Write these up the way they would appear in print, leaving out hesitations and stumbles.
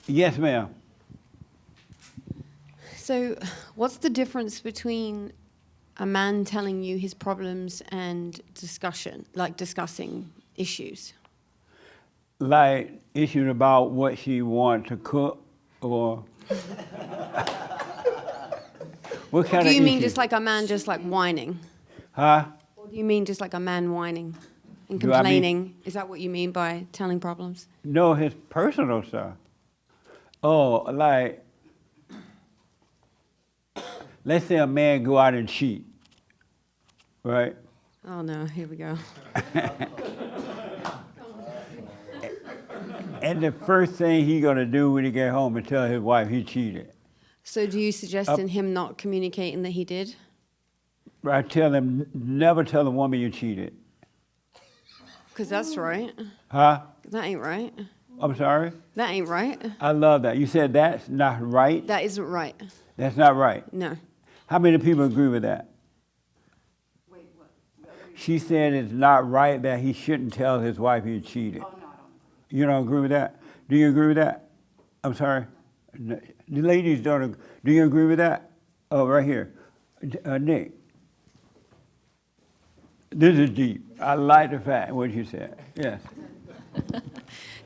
Yes, ma'am. So, what's the difference between a man telling you his problems and discussing issues? Like issues about what she wants to cook or what kind Do of you mean issues? just like a man just like whining? Huh? Or do you mean just like a man whining and Do I mean- complaining? Is that what you mean by telling problems? No, his personal stuff. Oh, like, let's say a man go out and cheat, right? Oh no, here we go. And the first thing he gonna do when he get home is tell his wife he cheated. So do you suggest in him not communicating that he did? I tell him, never tell a woman you cheated. Because that's right. Huh? That ain't right. I'm sorry? That ain't right. I love that. You said that's not right? That isn't right. That's not right. No. How many people agree with that? Wait, what? She said it's not right that he shouldn't tell his wife he cheated. Oh, no, I don't. You don't agree with that? Do you agree with that? I'm sorry? The ladies don't agree. Do you agree with that? Oh, right here. Nick. This is deep. I like the fact what you said. Yes.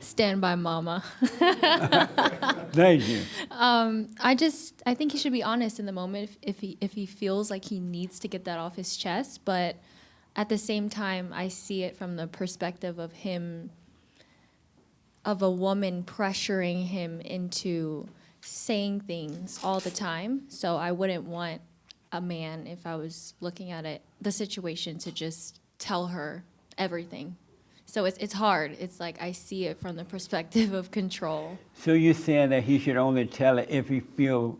Stand by mama. Thank you. I think he should be honest in the moment if he feels like he needs to get that off his chest. But at the same time, I see it from the perspective of a woman pressuring him into saying things all the time. So I wouldn't want a man, if I was looking at the situation, to just tell her everything. So it's hard. It's like I see it from the perspective of control. So you're saying that he should only tell it if he feel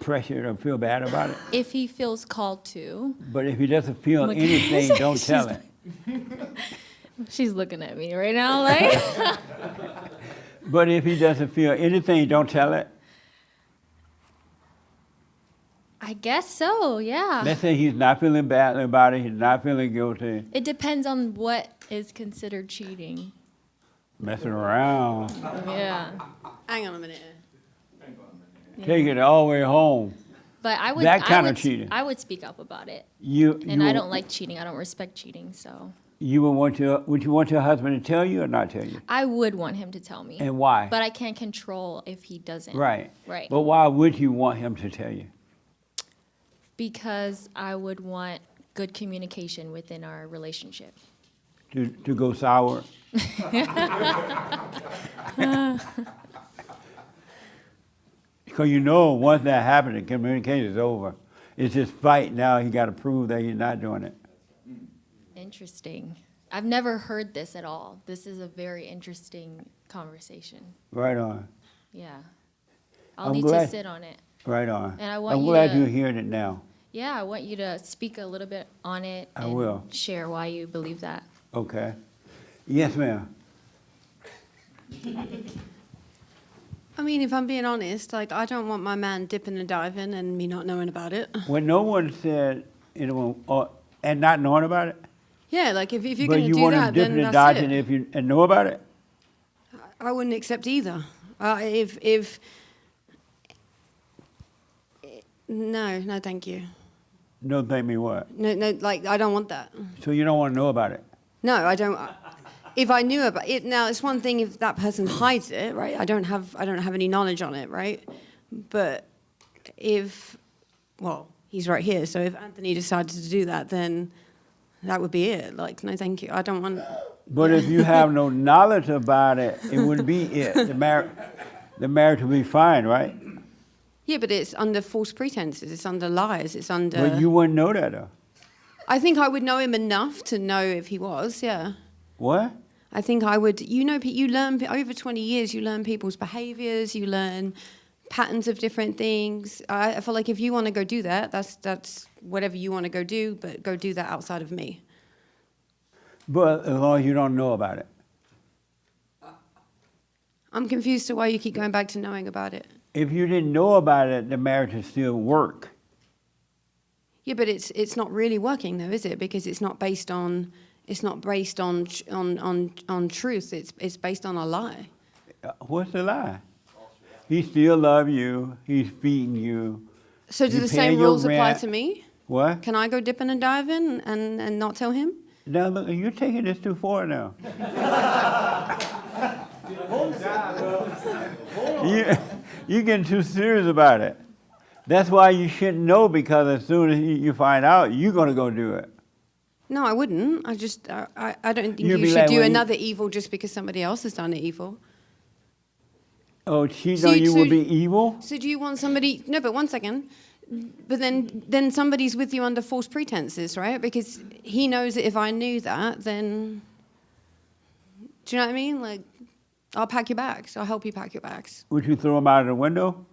pressured or feel bad about it? If he feels called to. But if he doesn't feel Look- anything, don't tell it. She's looking at me right now like. But if he doesn't feel anything, don't tell it. I guess so, yeah. Let's say he's not feeling bad about it, he's not feeling guilty, It depends on what is considered cheating. messing around, Yeah. Hang on a minute. take it all the way home. But I would That I kind would, of cheating. I would speak up about it. you And I don't like cheating. I don't respect cheating, so would you want your husband to tell you or not tell you? I would want him to tell me. And why? But I can't control if he doesn't. Right. Right. But why would you want him to tell you? Because I would want good communication within our relationship. To go sour? Because you know once that happens, the communication is over. It's just fight now. He got to prove that he's not doing it. Interesting. I've never heard this at all. This is a very interesting conversation. Right on. Yeah. I'll I'm need glad- to sit on it. Right on. And I want I'm you glad to- you're hearing it now. Yeah, I want you to speak a little bit on it I and will. share why you believe that. Okay. Yes, ma'am. I mean, if I'm being honest, like I don't want my man dipping and diving and me not knowing about it. When no one said, and not knowing about it, Yeah, like if you're but going to you do want him that, dipping then and that's dodging it. and know about it? I wouldn't accept either. If no, thank you. No, thank me what? No, like I don't want that. So you don't want to know about it? No, I don't. If I knew about it, now it's one thing if that person hides it, right? I don't have any knowledge on it, right? But he's right here. So if Anthony decided to do that, then that would be it. Like, no, thank you. I don't want. But if you have no knowledge about it, it wouldn't be it. The marriage would be fine, right? Yeah, but it's under false pretenses. It's under lies. It's under. But you wouldn't know that, though. I think I would know him enough to know if he was. Yeah. What? I think I would. You learn over 20 years. You learn people's behaviors. You learn patterns of different things. I feel like if you want to go do that, that's whatever you want to go do. But go do that outside of me. But as long as you don't know about it. I'm confused to why you keep going back to knowing about it. If you didn't know about it, the marriage would still work. Yeah, but it's not really working though, is it? Because it's not based on truth. It's based on a lie. What's the lie? He still love you. He's feeding you. So do You the pay same your rules apply rent. to me? What? Can I go dipping and diving and not tell him? Now look, you're taking this too far now. You're getting too serious about it. That's why you shouldn't know, because as soon as you find out, you're gonna go do it. No, I wouldn't. I don't think You'd you be should like, do well, you- another evil just because somebody else has done it evil. Oh, cheat So on you- you so- would be evil? So do you want somebody? No, but one second. But then somebody's with you under false pretenses, right? Because he knows that if I knew that, then do you know what I mean? Like, I'll pack your bags. I'll help you pack your bags. Would you throw them out of the window?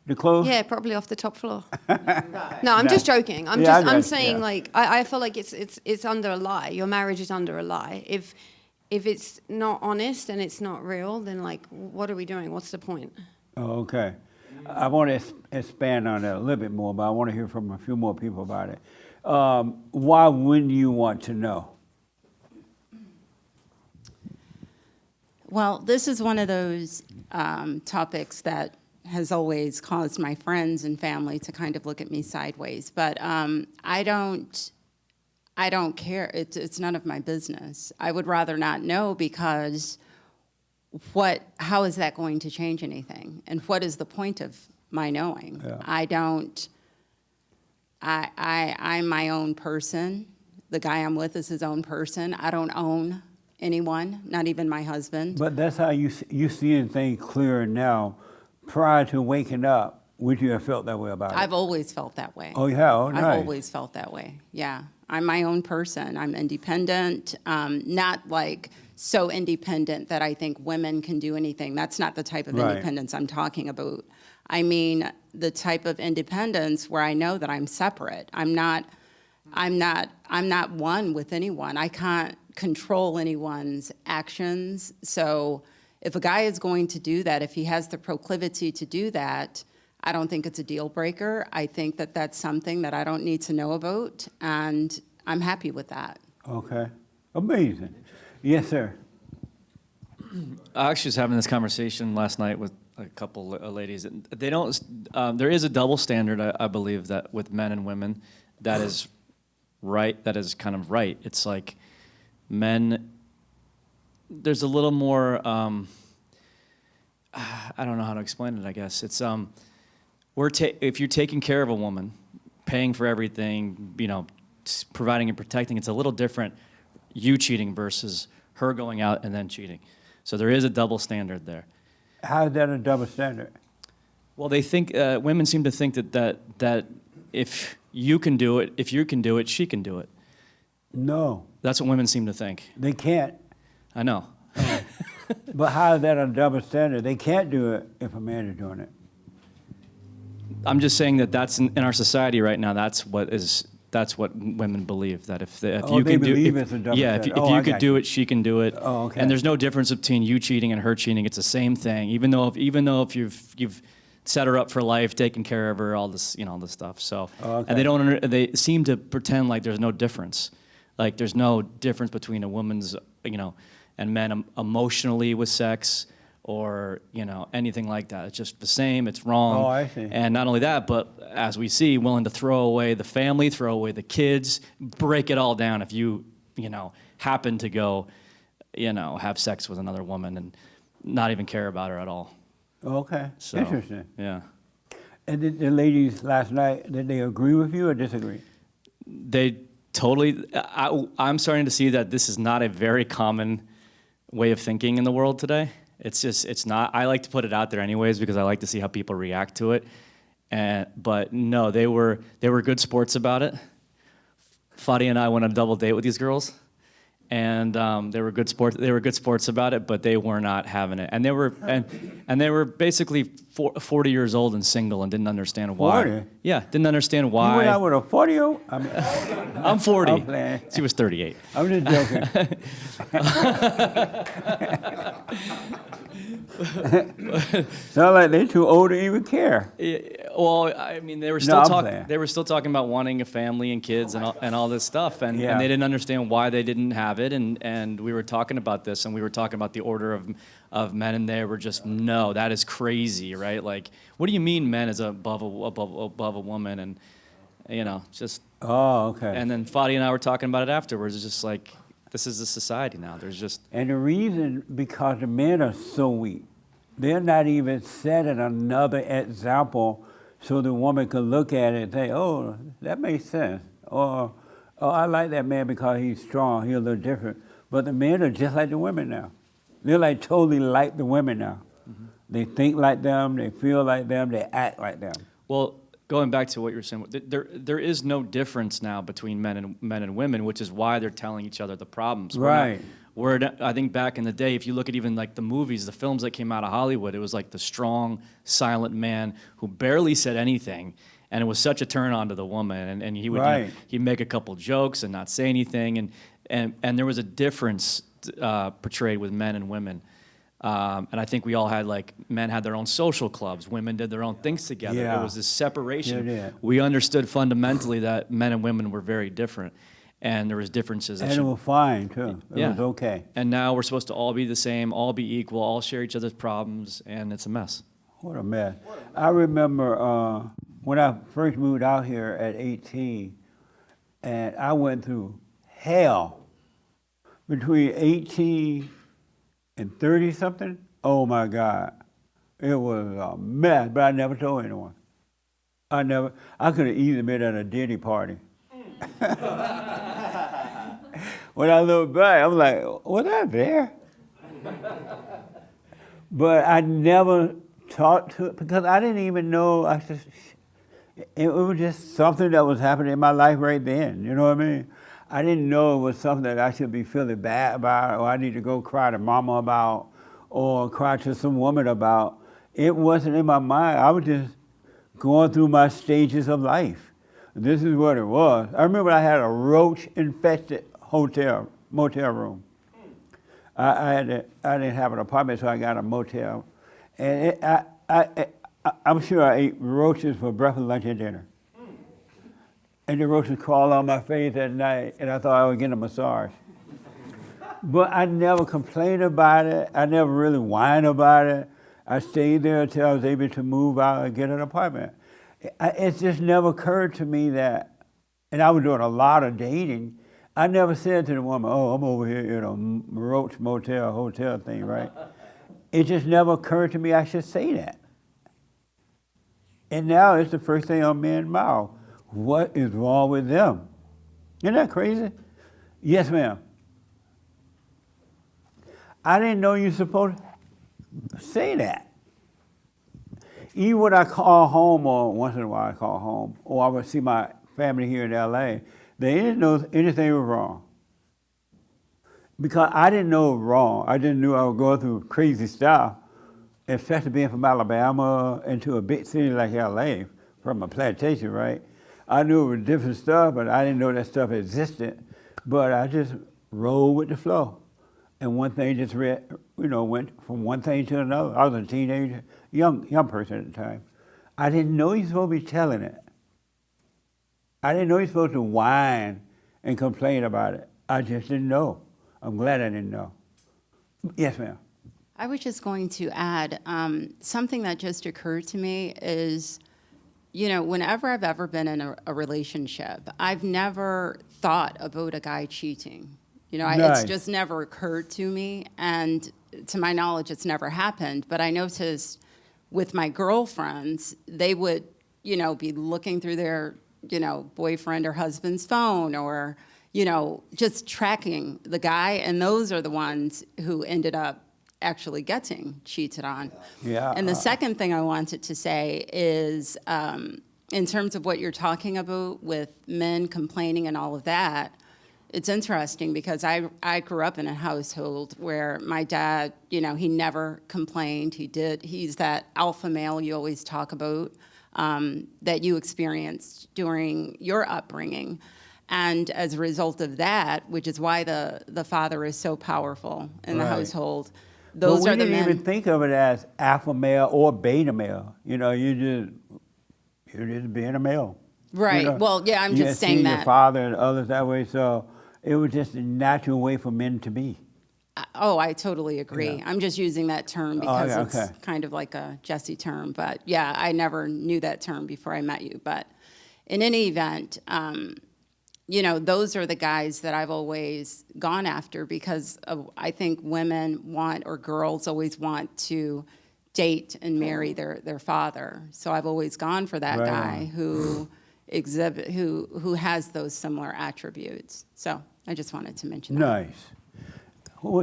The clothes? Yeah, probably off the top floor. No, I'm just joking. I'm Yeah, I just I'm got you, saying yeah. like I feel like it's under a lie. Your marriage is under a lie. If it's not honest and it's not real, then like what are we doing? What's the point? Oh, okay. I want to expand on that a little bit more, but I want to hear from a few more people about it. Why wouldn't you want to know? Well, this is one of those topics that has always caused my friends and family to kind of look at me sideways. But I don't care. It's none of my business. I would rather not know, because how is that going to change anything? And what is the point of my knowing? Yeah. I'm my own person. The guy I'm with is his own person. I don't own anyone, not even my husband. But that's how you seeing things clearer now. Prior to waking up, would you have felt that way about it? I've always felt that way. Oh, yeah, oh, nice. I've always felt that way, yeah. I'm my own person. I'm independent, not like so independent that I think women can do anything. That's not the type of Right. independence I'm talking about. I mean the type of independence where I know that I'm separate. I'm not one with anyone. I can't control anyone's actions. So if a guy is going to do that, if he has the proclivity to do that, I don't think it's a deal breaker. I think that that's something that I don't need to know about, and I'm happy with that. Okay. Amazing. Yes, sir. I actually was having this conversation last night with a couple of ladies. And they don't. There is a double standard, I believe, that with men and women, that is right. That is kind of right. It's like men. There's a little more. I don't know how to explain it. I guess it's if you're taking care of a woman, paying for everything, providing and protecting, it's a little different. You cheating versus her going out and then cheating. So there is a double standard there. How is that a double standard? Well, they think women seem to think that if you can do it, she can do it. No, That's what women seem to think. they can't. I know. But how is that a double standard? They can't do it if a man is doing it. I'm just saying that's in our society right now. That's what women believe, that if Oh, you they can do believe it's a double yeah, if standard. Oh, you I could got do you. it, she can do it. Oh, okay. And there's no difference between you cheating and her cheating. It's the same thing. Even though if you've set her up for life, taken care of her, all this this stuff. So Oh, okay. and they seem to pretend like there's no difference. Like there's no difference between a woman's and men emotionally with sex, or anything like that. It's just the same. It's wrong. Oh, I see. And not only that, but as we see, willing to throw away the family, throw away the kids, break it all down if you happen to go have sex with another woman and not even care about her at all. Okay, So, interesting. Yeah. And did the ladies last night, did they agree with you or disagree? They totally. I'm starting to see that this is not a very common way of thinking in the world today. It's not. I like to put it out there anyways because I like to see how people react to it. But no, they were good sports about it. Fadi and I went on a double date with these girls, and they were good sports about it. But they were not having it, and they were basically 40 years old and single and didn't understand why. 40? Yeah, didn't understand why. You went out with a 40-year-old? I mean, I'm 40. I'm playing. She was 38. I'm just joking. Sound like they too old to even care. Well, I mean, they were No, still I'm talking. saying. They were still talking about wanting a family and kids and all this stuff, and Yeah. they didn't understand why they didn't have it. And we were talking about this, and we were talking about the order of men, and they were just, no, that is crazy, right? Like, what do you mean men is above a woman? And just. Oh, okay. And then Fadi and I were talking about it afterwards. It's just like, this is the society now. There's just. And the reason, because the men are so weak. They're not even setting another example so the woman can look at it and say, oh, that makes sense. Or, oh, I like that man because he's strong, he's a little different. But the men are just like the women now. They're like totally like the women now. Mm-hmm. They think like them, they feel like them, they act like them. Well, going back to what you were saying, there is no difference now between men and women, which is why they're telling each other the problems. Right. I think back in the day, if you look at even like the movies, the films that came out of Hollywood, it was like the strong, silent man who barely said anything, and it was such a turn on to the woman, and he would Right. he'd make a couple jokes and not say anything, and there was a difference portrayed with men and women. And I think we all had, like, men had their own social clubs, women did their own things together. Yeah. There was this separation. Yeah. We understood fundamentally that men and women were very different, and there was differences. And it was fine, too. It Yeah. was okay. And now we're supposed to all be the same, all be equal, all share each other's problems, and it's a mess. What a mess. I remember when I first moved out here at 18, and I went through hell between 18 and 30-something. Oh, my God. It was a mess, but I never told anyone. I could have easily been at a Diddy party. When I look back, I'm like, was I there? But I never talked to it because I didn't even know. It was just something that was happening in my life right then. You know what I mean? I didn't know it was something that I should be feeling bad about, or I need to go cry to mama about, or cry to some woman about. It wasn't in my mind. I was just going through my stages of life. This is what it was. I remember I had a roach-infested motel room. I didn't have an apartment, so I got a motel. And I'm sure I ate roaches for breakfast, lunch, and dinner. And the roaches crawled on my face at night, and I thought I was getting a massage. But I never complained about it. I never really whined about it. I stayed there until I was able to move out and get an apartment. It just never occurred to me that, and I was doing a lot of dating, I never said to the woman, oh, I'm over here in a roach motel, hotel thing, right? It just never occurred to me I should say that. And now it's the first thing on men's mouth. What is wrong with them? Isn't that crazy? Yes, ma'am. I didn't know you're supposed to say that. Even when I call home, or once in a while I call home, or I would see my family here in LA, they didn't know anything was wrong. Because I didn't know it was wrong. I just knew I was going through crazy stuff, especially being from Alabama into a big city like LA, from a plantation, right? I knew it was different stuff, but I didn't know that stuff existed. But I just rolled with the flow. And one thing just went from one thing to another. I was a teenager, young person at the time. I didn't know you're supposed to be telling it. I didn't know you're supposed to whine and complain about it. I just didn't know. I'm glad I didn't know. Yes, ma'am. I was just going to add, something that just occurred to me is, whenever I've ever been in a relationship, I've never thought about a guy cheating. Nice. It's just never occurred to me, and to my knowledge, it's never happened. But I noticed with my girlfriends, they would, be looking through their, boyfriend or husband's phone, or, just tracking the guy, and those are the ones who ended up actually getting cheated on. Yeah. And the second thing I wanted to say is, in terms of what you're talking about with men complaining and all of that, it's interesting because I grew up in a household where my dad, he never complained. He's that alpha male you always talk about, that you experienced during your upbringing. And as a result of that, which is why the father is so powerful in the Right. household, those But are the we didn't men. even think of it as alpha male or beta male. You just you're just being a male. Right. Well, yeah, I'm You just had saying seen your that. father and others that way, so it was just a natural way for men to be. Oh, I totally agree. Yeah. I'm just using that term Oh, because yeah, it's okay. kind of like a Jesse term. But yeah, I never knew that term before I met you. But in any event, you know, those are the guys that I've always gone after because I think women want, or girls always want to date and marry their father. So I've always gone for that Right guy on. who has those similar attributes. So I just wanted to mention that. Nice.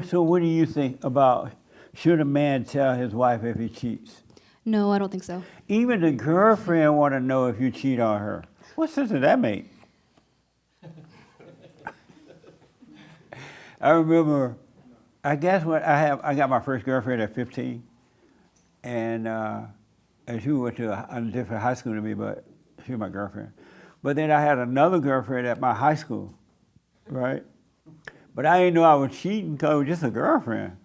So what do you think about, should a man tell his wife if he cheats? No, I don't think so. Even the girlfriend want to know if you cheat on her. What sense does that make? I remember, I guess when I got my first girlfriend at 15, and she went to a different high school than me, but she was my girlfriend. But then I had another girlfriend at my high school, right? But I didn't know I was cheating because it was just a girlfriend.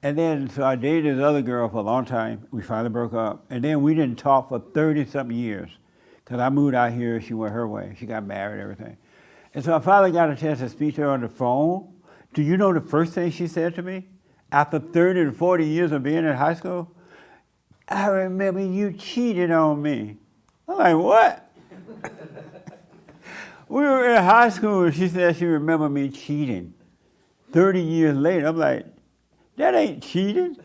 And then, so I dated this other girl for a long time. We finally broke up. And then we didn't talk for 30-something years. Because I moved out here, she went her way. She got married and everything. And so I finally got a chance to speak to her on the phone. Do you know the first thing she said to me? After 30 to 40 years of being in high school, I remember you cheated on me. I'm like, what? We were in high school and she said she remembered me cheating. 30 years later, I'm like, that ain't cheating.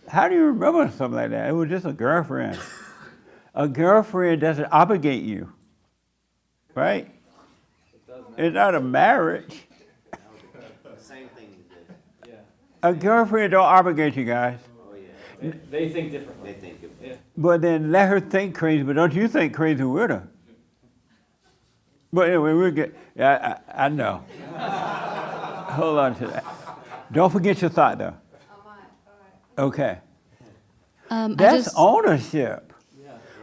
How do you remember something like that? It was just a girlfriend. A girlfriend doesn't obligate you, right? It's not a marriage. Same thing you did. Yeah. A girlfriend don't obligate you guys. Oh, yeah. They think differently. They think of Yeah. But then let her think crazy, but don't you think crazy with her. But anyway, we'll get, yeah, I know. Hold on to that. Don't forget your thought, though. Okay. I That's just, ownership.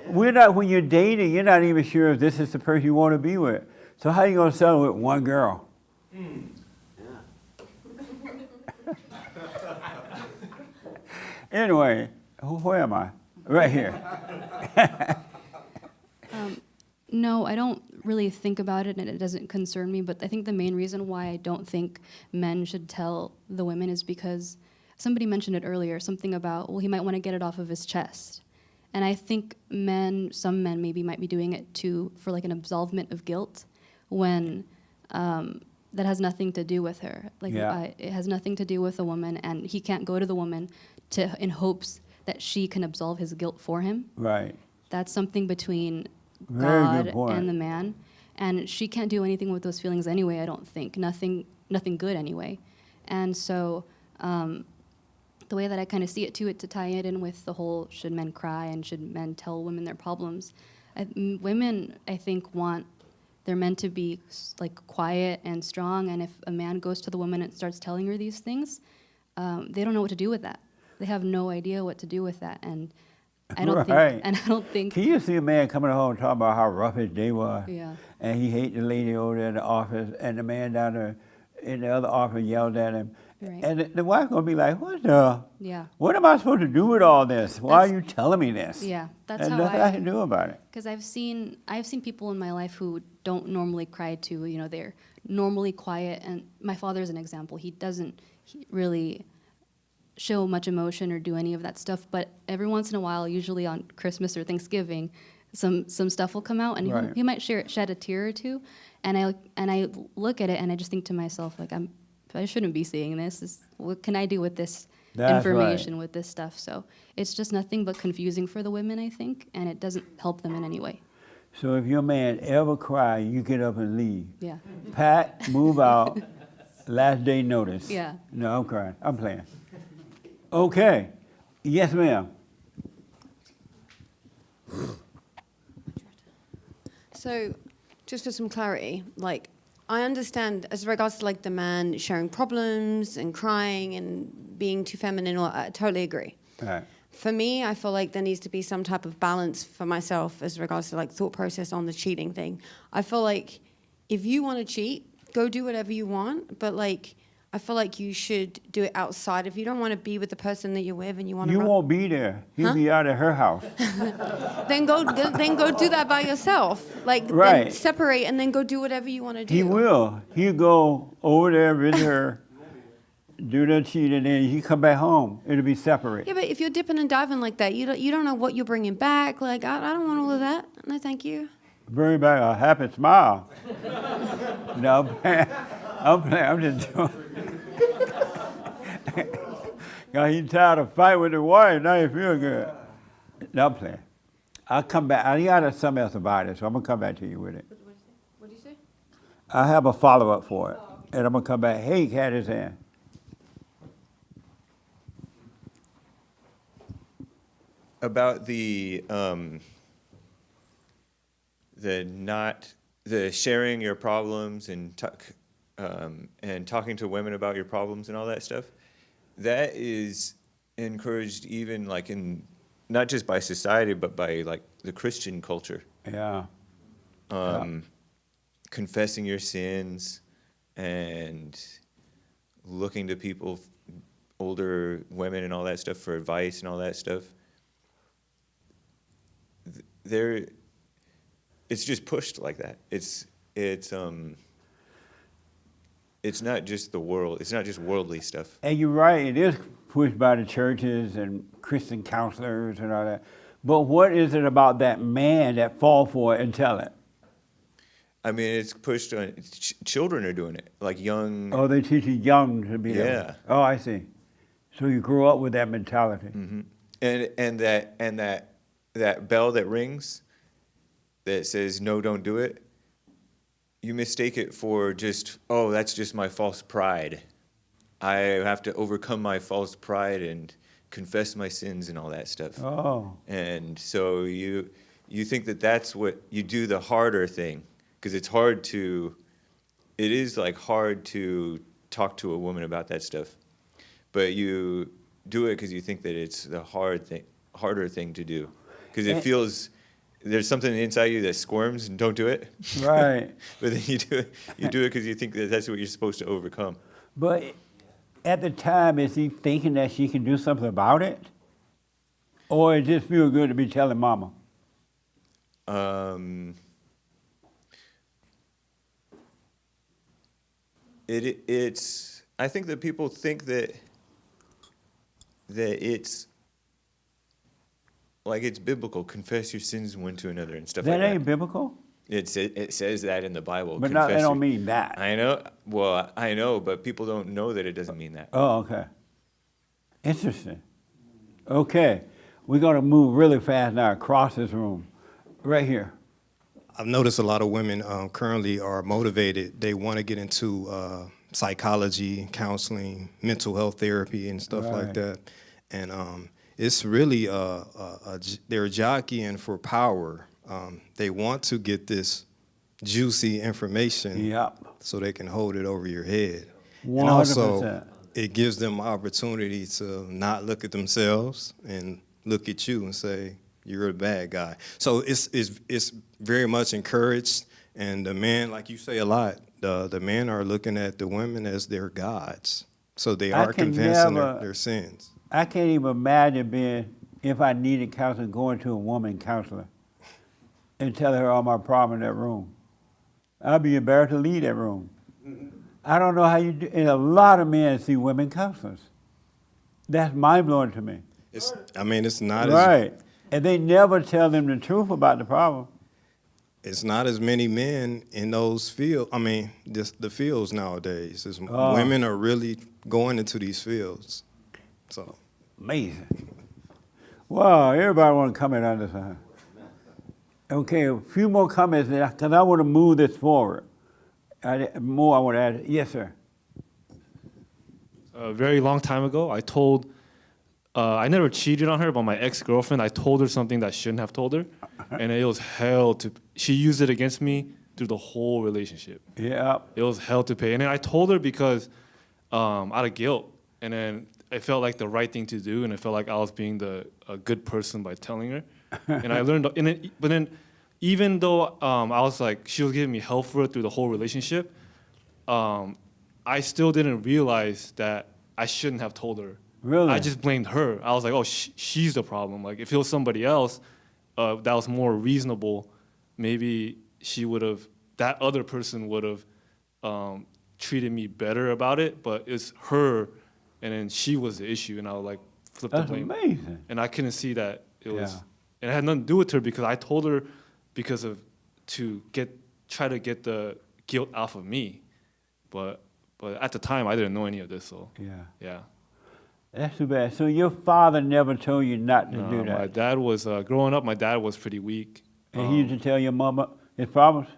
We're not, when you're dating, you're not even sure if this is the person you want to be with. So how you going to settle with one girl? Anyway, where am I? Right here. no, I don't really think about it and it doesn't concern me, but I think the main reason why I don't think men should tell the women is because somebody mentioned it earlier, something about, well, he might want to get it off of his chest. And I think some men maybe might be doing it for like an absolvement of guilt when that has nothing to do with her. Like Yeah. it has nothing to do with a woman, and he can't go to the woman in hopes that she can absolve his guilt for him. Right. That's something between Very good God point. and the man, and she can't do anything with those feelings anyway. I don't think nothing good anyway, and so the way that I kind of see it too, to tie it in with the whole should men cry and should men tell women their problems. Women, I think, they're meant to be like quiet and strong, and if a man goes to the woman and starts telling her these things, they don't know what to do with that. They have no idea what to do with that, and I don't Right. think. Can you see a man coming home and talking about how rough his day was? Yeah. And he hated the lady over there in the office, and the man down there in the other office yelled at him. Right. And the wife gonna be like, what the? Yeah. What am I supposed to do with all this? Why are you telling me this? Yeah, that's and how nothing I can do about it. Because I've seen people in my life who don't normally cry too. You know, they're normally quiet. And my father's an example. He doesn't really show much emotion or do any of that stuff. But every once in a while, usually on Christmas or Thanksgiving, some stuff will come out, and Right. he might shed a tear or two. And I look at it, and I just think to myself, like, I shouldn't be seeing this. What can I do with this That's information, right. with this stuff? So it's just nothing but confusing for the women, I think, and it doesn't help them in any way. So if your man ever cry, you get up and leave. Yeah. Pat, move out. Last day notice. Yeah. No, I'm crying. I'm playing. Okay. Yes, ma'am. So, just for some clarity, like, I understand as regards to like the man sharing problems and crying and being too feminine, I totally agree. All right. For me, I feel like there needs to be some type of balance for myself as regards to like thought process on the cheating thing. I feel like if you want to cheat, go do whatever you want, but like, I feel like you should do it outside. If you don't want to be with the person that you're with and you want to You won't be there. He'll Huh? be out at her house. then go do that by yourself. Like then Right. separate and then go do whatever you want to do. He will. He'll go over there, visit her, do that shit, and then he come back home. It'll be separate. Yeah, but if you're dipping and diving like that, you don't know what you're bringing back. Like I don't want all of that. No, thank you. Bring back a happy smile. No, I'm playing. I'm just joking. God, he tired of fighting with the wife. Now he feel good. No, I'm playing. I'll come back. I got something else about it, so I'm gonna come back to you with it. What do you say? I have a follow-up for it, and I'm gonna come back. Hey, cat is in. About the sharing your problems and talking to women about your problems and all that stuff, that is encouraged even like in not just by society but by like the Christian culture. Yeah. Confessing your sins and looking to people, older women and all that stuff for advice and all that stuff. It's just pushed like that. It's not just the world. It's not just worldly stuff. And you're right, it is pushed by the churches and Christian counselors and all that. But what is it about that man that fall for it and tell it? I mean, it's pushed on. Children are doing it, like young. Oh, they teach you young to be Yeah. Oh, I see. So you grow up with that mentality. Mm-hmm. And that bell that rings, that says no, don't do it. You mistake it for just, oh, that's just my false pride. I have to overcome my false pride and confess my sins and all that stuff. Oh. And so you think that that's what you do, the harder thing, because it is like hard to talk to a woman about that stuff. But you do it because you think that it's the harder thing to do, because it feels there's something inside you that squirms and don't do it. Right. But then you do it because you think that that's what you're supposed to overcome. But at the time, is he thinking that she can do something about it? Or it just feel good to be telling mama? It's. I think that people think that it's like it's biblical. Confess your sins one to another and stuff That like ain't that. biblical? It says that in the Bible. But not, confess I don't your- mean that. I know. Well, I know, but people don't know that it doesn't mean that. Oh, okay. Interesting. Okay. We're going to move really fast now across this room. Right here. I've noticed a lot of women currently are motivated. They want to get into psychology, counseling, mental health therapy, and stuff like Right. that. And it's really they're jockeying for power. They want to get this juicy information Yep. so they can hold it over your head. 100%. And also, it gives them opportunity to not look at themselves and look at you and say, you're a bad guy. So it's very much encouraged. And the men, like you say a lot, the men are looking at the women as their gods. So they I are can confessing never- their sins. I can't even imagine being, if I needed counseling, going to a woman counselor and telling her all my problem in that room. I'd be embarrassed to leave that room. I don't know how you do, and a lot of men see women counselors. That's mind-blowing to me. It's not as Right. And they never tell them the truth about the problem. it's not as many men in those fields. I mean, the fields nowadays. Oh. Women are really going into these fields. So Amazing. Wow, everybody want to comment on this. Okay, a few more comments, because I want to move this forward. I want to add. Yes, sir. A very long time ago, I never cheated on her, but my ex-girlfriend, I told her something that I shouldn't have told her, and it was hell to. She used it against me through the whole relationship. Yeah. It was hell to pay, and then I told her because out of guilt, and then it felt like the right thing to do, and it felt like I was being a good person by telling her, and I learned. But then, even though I was like, she was giving me hell for it through the whole relationship, I still didn't realize that I shouldn't have told her. Really? I just blamed her. I was like, oh, she's the problem. Like, if it was somebody else that was more reasonable, maybe that other person would have treated me better about it. But it's her, and then she was the issue, and I would like flip the That's blame. amazing. And I couldn't see that it was, Yeah. and it had nothing to do with her because I told her try to get the guilt off of me, but at the time I didn't know any of this, so yeah. That's too bad. So your father never told you not to do that? My dad was growing up. My dad was pretty weak. And he used to tell your mama his problems?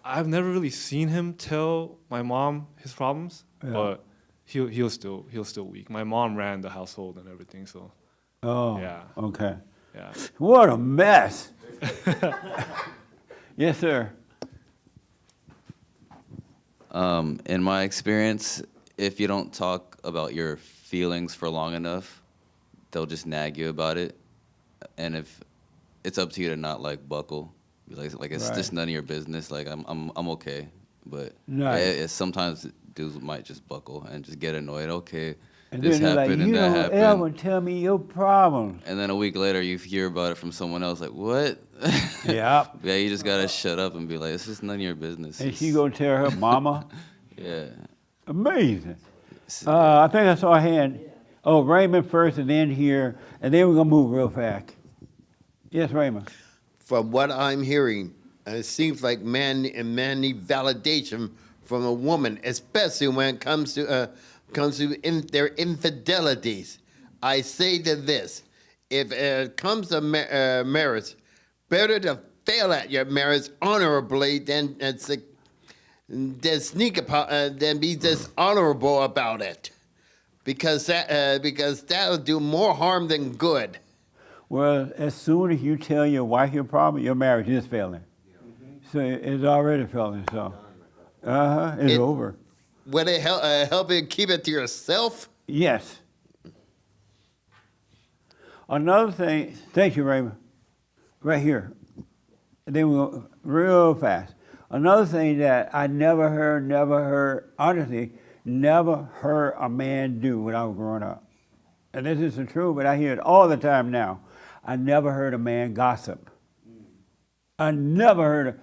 I've never really seen him tell my mom his problems, Yeah. but he was still weak. My mom ran the household and everything, so Oh, yeah. okay. Yeah. What a mess. Yes, sir. In my experience, if you don't talk about your feelings for long enough, they'll just nag you about it. And if it's up to you to not like buckle, like it's Right. just none of your business. Like I'm okay, but Right. sometimes dudes might just buckle and just get annoyed. Okay, And this then they're like, happened you and that don't happened. ever tell me your problems. And then a week later, you hear about it from someone else. Like what? Yeah. Yeah, you just gotta shut up and be like, it's just none of your business. And she gonna tell her mama? Yeah. Amazing. I think I saw a hand. Oh, Raymond first and then here, and then we're gonna move real fast. Yes, Raymond. From what I'm hearing, it seems like man need validation from a woman, especially when it comes to their infidelities. I say to this: if it comes to marriage, better to fail at your marriage honorably than than be dishonorable about it, because that'll do more harm than good. Well, as soon as you tell your wife your problem, your marriage is failing. So it's already failing. So, it's over. Would it help you keep it to yourself? Yes. Another thing. Thank you, Raymond. Right here. And then we'll go real fast. Another thing that I never heard, honestly, never heard a man do when I was growing up. And this isn't true, but I hear it all the time now. I never heard a man gossip. I never heard of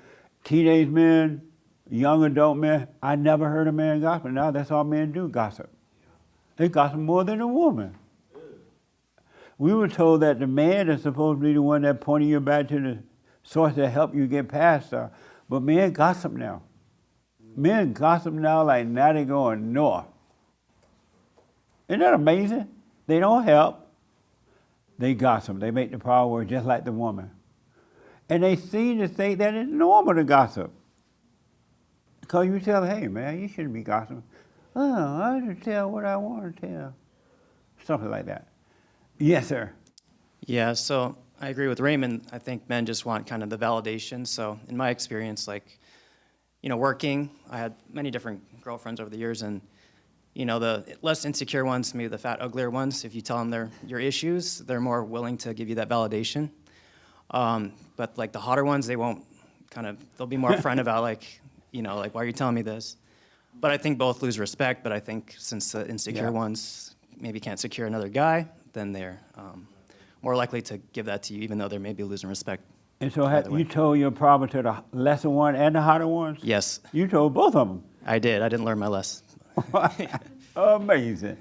teenage men, young adult men. I never heard a man gossip. Now that's all men do, gossip. They gossip more than a woman. We were told that the man is supposed to be the one that pointing you back to the source that help you get past stuff. But men gossip now. Men gossip now like now they're going north. Isn't that amazing? They don't help. They gossip. They make the problem worse just like the woman. And they seem to think that it's normal to gossip. Because you tell them, hey man, you shouldn't be gossiping. Oh, I just tell what I want to tell. Something like that. Yes, sir. Yeah, so I agree with Raymond. I think men just want kind of the validation. So in my experience, like, working, I had many different girlfriends over the years, and the less insecure ones, maybe the fat, uglier ones, if you tell them your issues, they're more willing to give you that validation. But like the hotter ones, they won't they'll be more upfront about like, why are you telling me this? But I think both lose respect, but I think since the insecure ones maybe can't secure another guy, then they're more likely to give that to you, even though they may be losing respect. And so you told your problem to the lesser one and the hotter ones? Yes. You told both of them? I did. I didn't learn my lesson. Amazing.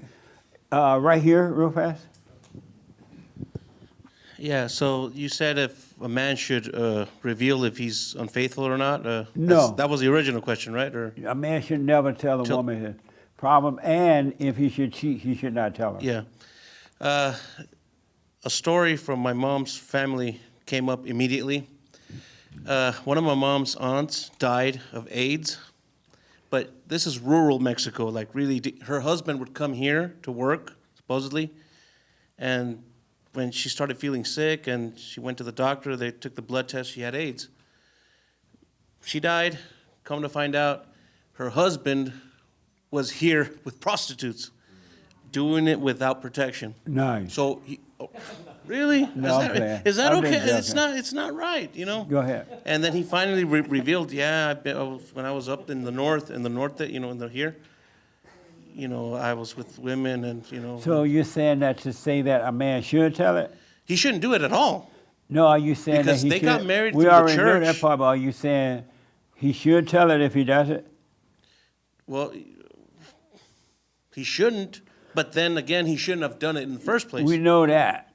Right here, real fast. Yeah, so you said if a man should reveal if he's unfaithful or not? No. That was the original question, right? Or A man should never tell a woman his problem, and if he should cheat, he should not tell her. Yeah. A story from my mom's family came up immediately. One of my mom's aunts died of AIDS, but this is rural Mexico, like really, her husband would come here to work, supposedly, and when she started feeling sick and she went to the doctor, they took the blood test, she had AIDS. She died. Come to find out, her husband was here with prostitutes, doing it without protection. Nice. So Really? No, I'm playing. Is that I'm just okay? It's joking. not. It's not right. Go ahead. And then he finally revealed, yeah, when I was up in the north, here, I was with women, and So you're saying that to say that a man should tell it? he shouldn't do it at all. No, are you saying Because that he they should? got married we through the already know that church. part, but are you saying he should tell it if he does it? Well, he shouldn't, but then again, he shouldn't have done it in the first place. We know that.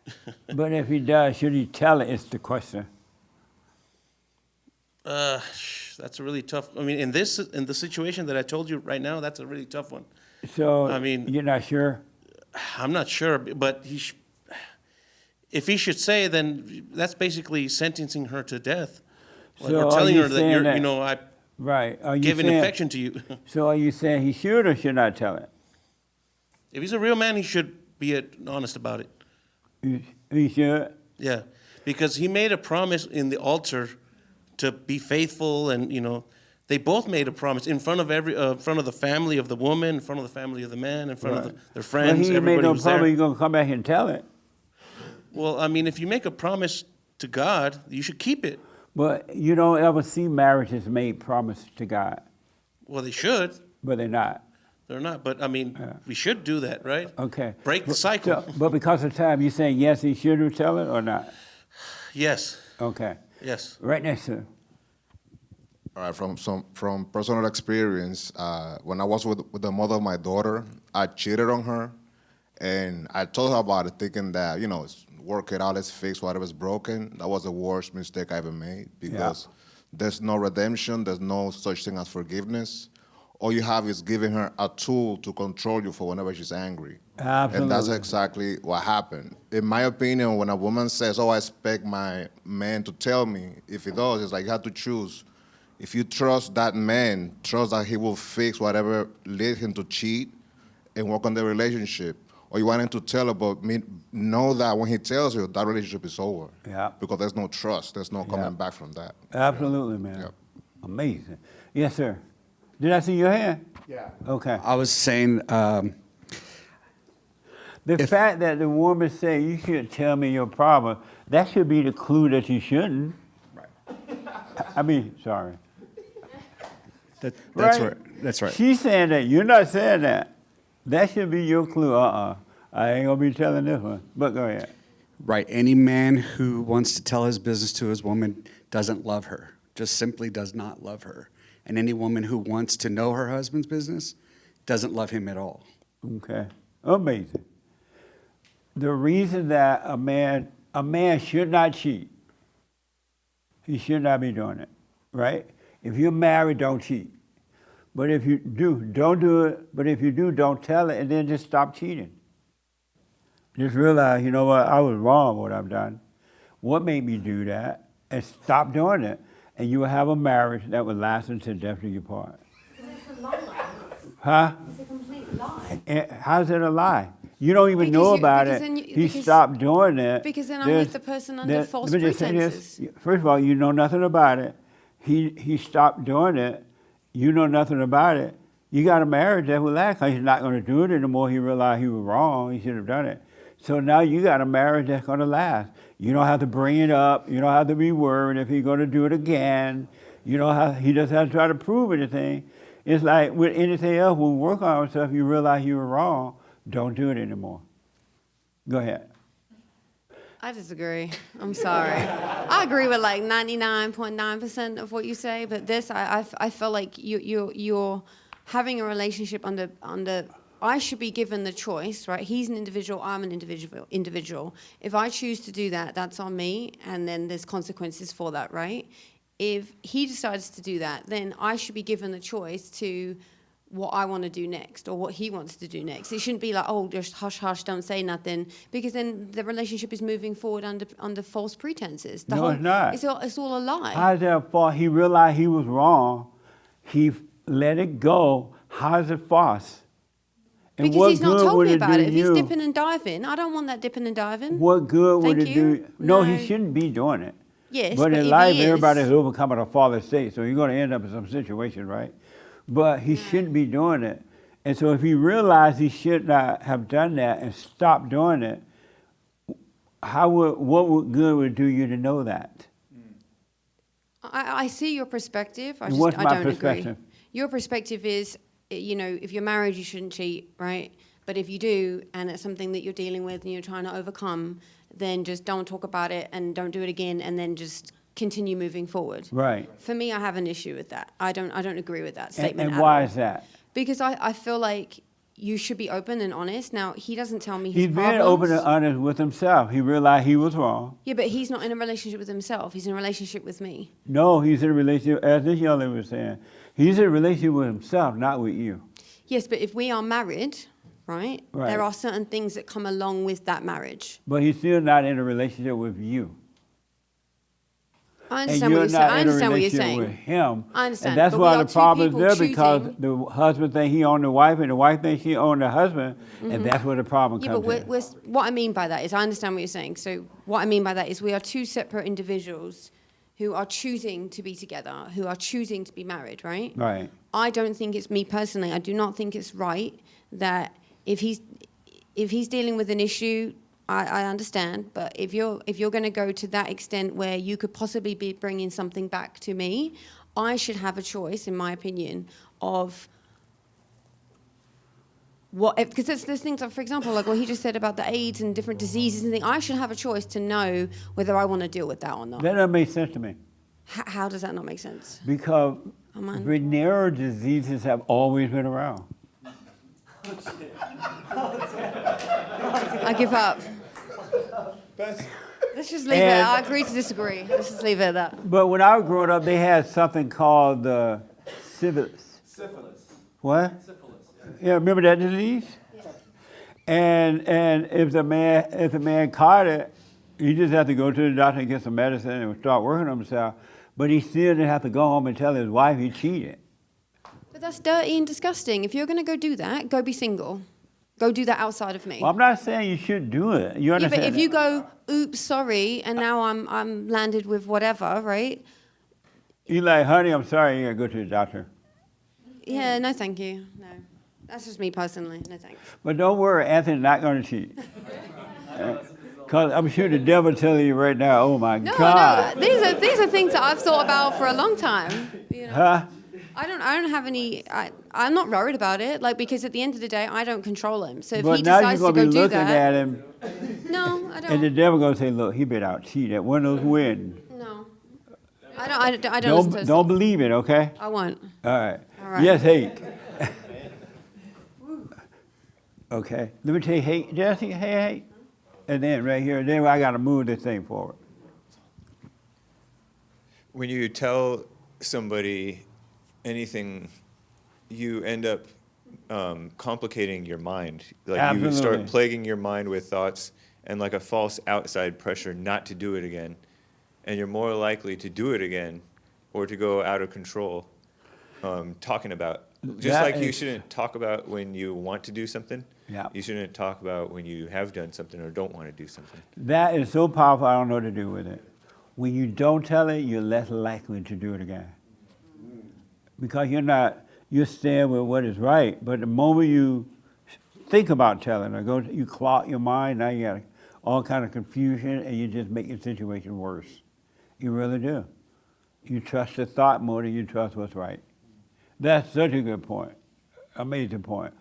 But if he does, should he tell it? It's the question. That's a really tough. I mean, in the situation that I told you right now, that's a really tough one. So I mean, you're not sure? I'm not sure, but if he should say, then that's basically sentencing her to death. Like, So or are telling you her that saying you're, that- I Right. Are you give an saying, infection to you. So are you saying he should or should not tell it? If he's a real man, he should be honest about it. He should? Yeah, because he made a promise in the altar to be faithful, and they both made a promise in front of front of the family of the woman, in front of the family of the man, in front of their friends. Well, he ain't made Everybody no was promise there. you're going to come back and tell it. Well, I mean, if you make a promise to God, you should keep it. But you don't ever see marriages made promise to God. Well, they should. But they're not. They're not. But I mean, we should do that, right? Okay. Break the cycle. But because of time, you're saying yes, he should tell it or not? Yes. Okay. Yes. Right next to him. All right, from personal experience, when I was with the mother of my daughter, I cheated on her, and I told her about it, thinking that work it out, let's fix whatever's broken. That was the worst mistake I ever made because there's no redemption, there's no such thing as forgiveness. All you have is giving her a tool to control you for whenever she's angry. Absolutely. And that's exactly what happened. In my opinion, when a woman says, "Oh, I expect my man to tell me," if he does, it's like you have to choose. If you trust that man, trust that he will fix whatever led him to cheat and work on the relationship. Or you want him to tell about me, know that when he tells you, that relationship is over. Yeah. Because there's no trust. There's no coming back from that. Absolutely, man. Yep. Amazing. Yes, sir. Did I see your hand? Yeah. Okay. I was saying, The fact that the woman say you should tell me your problem, that should be the clue that you shouldn't. Sorry. that's Right? right. That's right. She's saying that. You're not saying that. That should be your clue. I ain't going to be telling this one. But go ahead. Right. Any man who wants to tell his business to his woman doesn't love her, just simply does not love her. And any woman who wants to know her husband's business doesn't love him at all. Okay. Amazing. The reason that a man should not cheat, he should not be doing it, right? If you're married, don't cheat. But if you do, don't do it. But if you do, don't tell it, and then just stop cheating. Just realize, you know what, I was wrong what I've done. What made me do that? And stop doing it. And you will have a marriage that will last until death do you part. It's a lie. Huh? It's a complete lie. And how's it a lie? You don't even Because know you- about because it. then He because- stopped doing it. because then I'm There's- with the person under there- false let me just say this. pretenses. First of all, you know nothing about it. He stopped doing it. You know nothing about it. You got a marriage that will last because he's not going to do it anymore. He realized he was wrong. He should have done it. So now you got a marriage that's going to last. You don't have to bring it up. You don't have to be worried if he's going to do it again. You don't have, he doesn't have to try to prove anything. It's like with anything else, when we work on stuff, you realize you were wrong, don't do it anymore. Go ahead. I disagree. I'm sorry. I agree with like 99.9% of what you say, but this, I feel like you're having a relationship under. I should be given the choice, right? He's an individual. I'm an individual. If I choose to do that, that's on me, and then there's consequences for that, right? If he decides to do that, then I should be given the choice to what I want to do next or what he wants to do next. It shouldn't be like, oh, just hush, hush, don't say nothing, because then the relationship is moving forward under false pretenses. No, it's not. It's all a lie. How's that false? He realized he was wrong. He let it go. How's it false? And Because what he's not good told would me it about do it. If you? he's dipping and diving, I don't want that dipping and diving. What good would Thank it you. do? No, No. he shouldn't be doing it. Yes, but but in if life, he is- everybody's overcoming a fallen state, so you're going to end up in some situation, right? But he shouldn't be doing it. And so if he realized he should not have done that and stopped doing it, what good would it do you to know that? I see your perspective. I What's I my don't perspective? agree. Your perspective is, you know, if you're married, you shouldn't cheat, right? But if you do, and it's something that you're dealing with and you're trying to overcome, then just don't talk about it and don't do it again, and then just continue moving forward. Right. For me, I have an issue with that. I don't agree with that statement. And at why all. is that? Because I feel like you should be open and honest. Now, he doesn't tell me his He's being problems. open and honest with himself. He realized he was wrong. Yeah, but he's not in a relationship with himself. He's in a relationship with me. No, he's in a relationship, as this young lady was saying, he's in a relationship with himself, not with you. Yes, but if we are married, right, Right. there are certain things that come along with that marriage. But he's still not in a relationship with you. I And understand you're what you're saying. not I in a understand what you're relationship saying. with him. I understand, And that's but we why are the two problem is people there, because choosing- the husband thinks he owned the wife and the wife thinks she owned the husband, and that's where the problem Yeah, comes but in. what I mean by that is I understand what you're saying. So what I mean by that is we are two separate individuals who are choosing to be together, who are choosing to be married, right? Right. I don't think it's me personally. I do not think it's right that if he's dealing with an issue, I understand. But if you're going to go to that extent where you could possibly be bringing something back to me, I should have a choice, in my opinion, of what, because there's things like, for example, like what he just said about the AIDS and different diseases and things. I should have a choice to know whether I want to deal with that or not. That doesn't make sense to me. How does that not make sense? Because Come on. venereal diseases have always been around. I give up. Let's just leave it. And- I agree to disagree. Let's just leave it at that. But when I was growing up, they had something called syphilis. Syphilis. What? Yeah, remember that disease? And if the man caught it, he just had to go to the doctor and get some medicine and start working on himself. But he still didn't have to go home and tell his wife he cheated. But that's dirty and disgusting. If you're going to go do that, go be single. Go do that outside of me. Well, I'm not saying you shouldn't do it. You Yeah, understand? but if that? you go, oops, sorry, and now I'm landed with whatever, right? You're like, honey, I'm sorry, you gotta go to the doctor. Yeah, no, thank you. No, that's just me personally. No, thanks. But don't worry, Anthony's not gonna cheat. Because I'm sure the devil telling you right now, oh my No, God. no, these are things that I've thought about for a long time. You know? Huh? I don't have any. I'm not worried about it. Like, because at the end of the day, I don't control him. So if But he now you're decides to gonna go be do looking that, at him, no, I and don't. the devil gonna say, look, he been out cheated at one of those weddings. No, I don't listen to his Don't believe it, okay? I won't. All right. All right. Yes, hate. Okay. Let me tell you, hate, Jesse, hate. And then right here, then I got to move this thing forward. When you tell somebody anything, you end up complicating your mind. Like you start Absolutely. plaguing your mind with thoughts and like a false outside pressure not to do it again. And you're more likely to do it again or to go out of control talking about. Just That like you is- shouldn't talk about when you want to do something, Yeah. you shouldn't talk about when you have done something or don't want to do something. That is so powerful, I don't know what to do with it. When you don't tell it, you're less likely to do it again. Because you're staying with what is right. But the moment you think about telling or you clog your mind, now you got all kind of confusion and you just make the situation worse. You really do. You trust the thought more than you trust what's right. That's such a good point. Amazing point.